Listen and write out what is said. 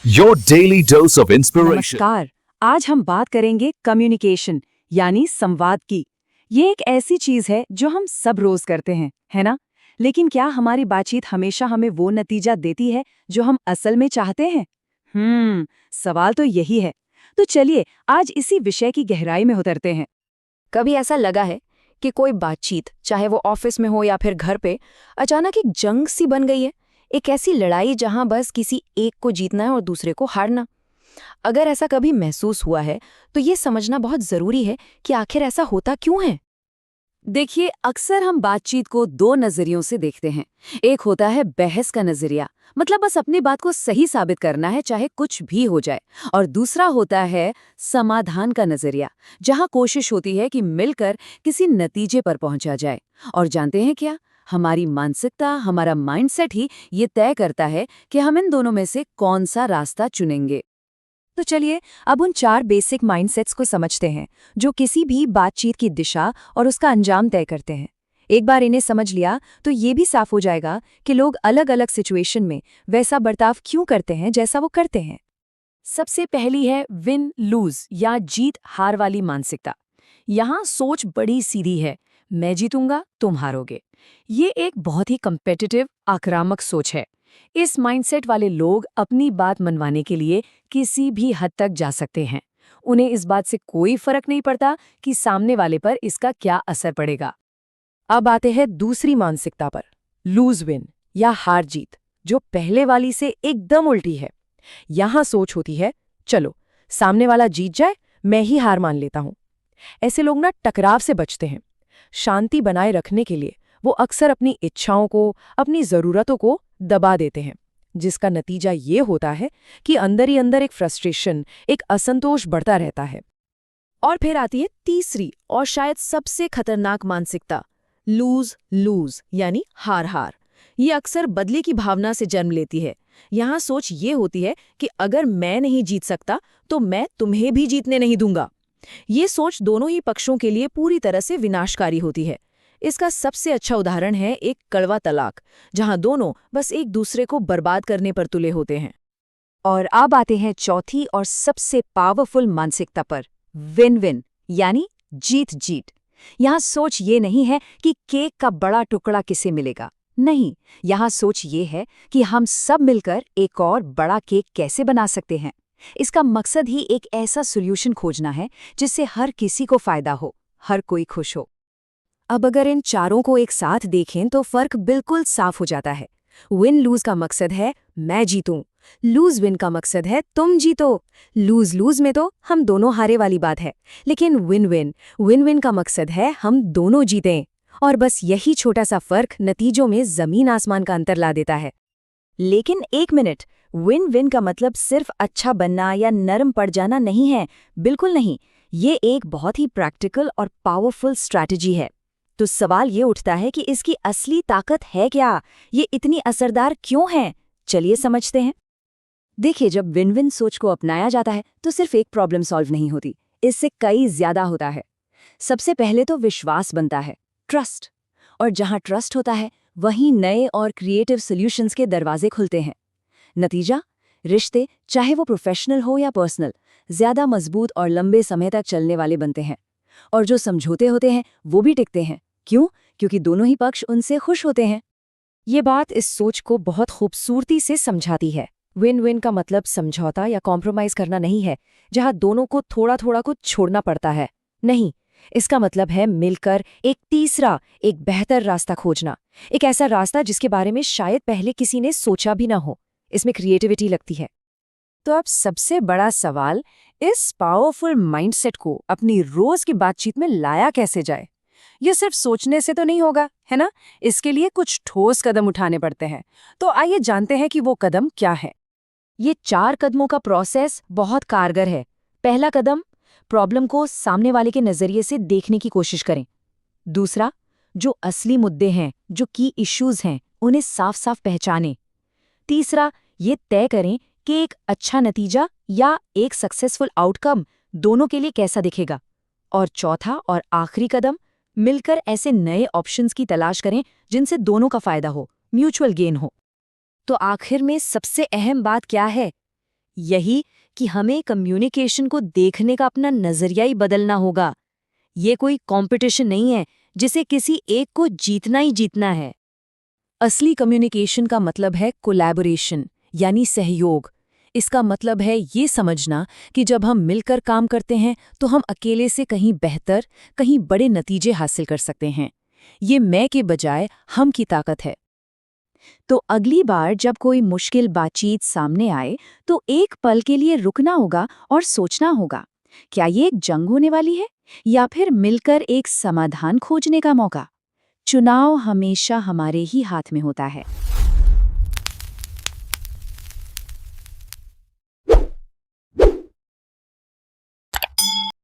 Your daily dose of inspiration. नमस्कार। आज हम बात करेंगे कम्युनिकेशन यानी संवाद की। ये एक ऐसी चीज है जो हम सब रोज करते हैं, है ना? लेकिन क्या हमारी बातचीत हमेशा हमें वो नतीजा देती है जो हम असल में चाहते हैं? सवाल तो यही है। तो चलिए आज इसी विषय की गहराई में उतरते हैं। कभी ऐसा लगा है कि कोई बातचीत, चाहे वो ऑफिस में हो या फिर घर पे, अचानक एक जंग सी बन गई है? एक ऐसी लड़ाई जहां बस किसी एक को जीतना है और दूसरे को हारना। अगर ऐसा कभी महसूस हुआ है तो ये समझना बहुत जरूरी है कि आखिर ऐसा होता क्यों है। देखिए, अक्सर हम बातचीत को दो नजरियों से देखते हैं। एक होता है बहस का नजरिया, मतलब बस अपनी बात को सही साबित करना है चाहे कुछ भी हो जाए। और दूसरा होता है समाधान का नजरिया, जहां कोशिश होती है कि मिलकर किसी नतीजे पर पहुंचा जाए। और जानते हैं क्या, हमारी मानसिकता, हमारा माइंडसेट ही ये तय करता है कि हम इन दोनों में से कौन सा रास्ता चुनेंगे। तो चलिए अब उन 4 बेसिक माइंडसेट्स को समझते हैं जो किसी भी बातचीत की दिशा और उसका अंजाम तय करते हैं। एक बार इन्हें समझ लिया तो ये भी साफ हो जाएगा कि लोग अलग अलग सिचुएशन में वैसा बर्ताव क्यों करते हैं जैसा वो करते हैं। सबसे पहली है विन लूज या जीत हार वाली मानसिकता। यहाँ सोच बड़ी सीधी है, मैं जीतूंगा तुम हारोगे। ये एक बहुत ही कंपेटिटिव, आक्रामक सोच है। इस माइंडसेट वाले लोग अपनी बात मनवाने के लिए किसी भी हद तक जा सकते हैं। उन्हें इस बात से कोई फर्क नहीं पड़ता कि सामने वाले पर इसका क्या असर पड़ेगा। अब आते हैं दूसरी मानसिकता पर, लूज विन या हार जीत, जो पहले वाली से एकदम उल्टी है। यहां सोच होती है, चलो सामने वाला जीत जाए, मैं ही हार मान लेता हूं। ऐसे लोग ना टकराव से बचते हैं। शांति बनाए रखने के लिए वो अक्सर अपनी इच्छाओं को, अपनी जरूरतों को दबा देते हैं, जिसका नतीजा ये होता है कि अंदर ही अंदर एक फ्रस्ट्रेशन, एक असंतोष बढ़ता रहता है। और फिर आती है तीसरी और शायद सबसे खतरनाक मानसिकता, लूज लूज यानी हार हार। ये अक्सर बदले की भावना से जन्म लेती है। यहाँ सोच ये होती है कि अगर मैं नहीं जीत सकता तो मैं तुम्हें भी जीतने नहीं दूंगा। ये सोच दोनों ही पक्षों के लिए पूरी तरह से विनाशकारी होती है। इसका सबसे अच्छा उदाहरण है एक कड़वा तलाक, जहां दोनों बस एक दूसरे को बर्बाद करने पर तुले होते हैं। और अब आते हैं चौथी और सबसे पावरफुल मानसिकता पर, विन विन यानी जीत जीत। यहाँ सोच ये नहीं है कि केक का बड़ा टुकड़ा किसे मिलेगा, नहीं, यहाँ सोच ये है कि हम सब मिलकर एक और बड़ा केक कैसे बना सकते हैं। इसका मकसद ही एक ऐसा सॉल्यूशन खोजना है जिससे हर किसी को फायदा हो, हर कोई खुश हो। अब अगर इन चारों को एक साथ देखें तो फर्क बिल्कुल साफ हो जाता है। विन लूज का मकसद है मैं जीतूं, लूज विन का मकसद है तुम जीतो। लूज लूज में तो हम दोनों हारे वाली बात है, लेकिन विन विन का मकसद है हम दोनों जीतें। और बस यही छोटा सा फर्क नतीजों में जमीन आसमान का अंतर ला देता है। लेकिन एक मिनट, विन विन का मतलब सिर्फ अच्छा बनना या नरम पड़ जाना नहीं है, बिल्कुल नहीं। ये एक बहुत ही प्रैक्टिकल और पावरफुल स्ट्रैटेजी है। तो सवाल ये उठता है कि इसकी असली ताकत है क्या, ये इतनी असरदार क्यों है? चलिए समझते हैं। देखिए, जब विन विन सोच को अपनाया जाता है तो सिर्फ एक प्रॉब्लम सॉल्व नहीं होती, इससे कई ज्यादा होता है। सबसे पहले तो विश्वास बनता है, ट्रस्ट। और जहां ट्रस्ट होता है वहीं नए और क्रिएटिव सॉल्यूशंस के दरवाजे खुलते हैं। नतीजा, रिश्ते, चाहे वो प्रोफेशनल हो या पर्सनल, ज्यादा मजबूत और लंबे समय तक चलने वाले बनते हैं। और जो समझौते होते हैं वो भी टिकते हैं। क्यों? क्योंकि दोनों ही पक्ष उनसे खुश होते हैं। ये बात इस सोच को बहुत खूबसूरती से समझाती है। विन विन का मतलब समझौता या कॉम्प्रोमाइज करना नहीं है, जहां दोनों को थोड़ा थोड़ा कुछ छोड़ना पड़ता है। नहीं, इसका मतलब है मिलकर एक तीसरा, एक बेहतर रास्ता खोजना। एक ऐसा रास्ता जिसके बारे में शायद पहले किसी ने सोचा भी ना हो। इसमें क्रिएटिविटी लगती है। तो अब सबसे बड़ा सवाल, इस पावरफुल माइंडसेट को अपनी रोज की बातचीत में लाया कैसे जाए? ये सिर्फ सोचने से तो नहीं होगा, है ना? इसके लिए कुछ ठोस कदम उठाने पड़ते हैं। तो आइए जानते हैं कि वो कदम क्या है। ये 4 कदमों का प्रोसेस बहुत कारगर है। पहला कदम, प्रॉब्लम को सामने वाले के नजरिए से देखने की कोशिश करें। दूसरा, जो असली मुद्दे हैं, जो की इश्यूज हैं, उन्हें साफ साफ पहचानें। तीसरा, ये तय करें कि एक अच्छा नतीजा या एक सक्सेसफुल आउटकम दोनों के लिए कैसा दिखेगा। और चौथा और आखिरी कदम, मिलकर ऐसे नए ऑप्शंस की तलाश करें जिनसे दोनों का फायदा हो, म्यूचुअल गेन हो। तो आखिर में सबसे अहम बात क्या है? यही कि हमें कम्युनिकेशन को देखने का अपना नजरिया ही बदलना होगा। ये कोई कंपटीशन नहीं है जिसे किसी एक को जीतना ही जीतना है। असली कम्युनिकेशन का मतलब है कोलैबोरेशन, यानी सहयोग। इसका मतलब है ये समझना कि जब हम मिलकर काम करते हैं तो हम अकेले से कहीं बेहतर, कहीं बड़े नतीजे हासिल कर सकते हैं। ये मैं के बजाय हम की ताकत है। तो अगली बार जब कोई मुश्किल बातचीत सामने आए तो एक पल के लिए रुकना होगा और सोचना होगा, क्या ये एक जंग होने वाली है या फिर मिलकर एक समाधान खोजने का मौका? चुनाव हमेशा हमारे ही हाथ में होता है।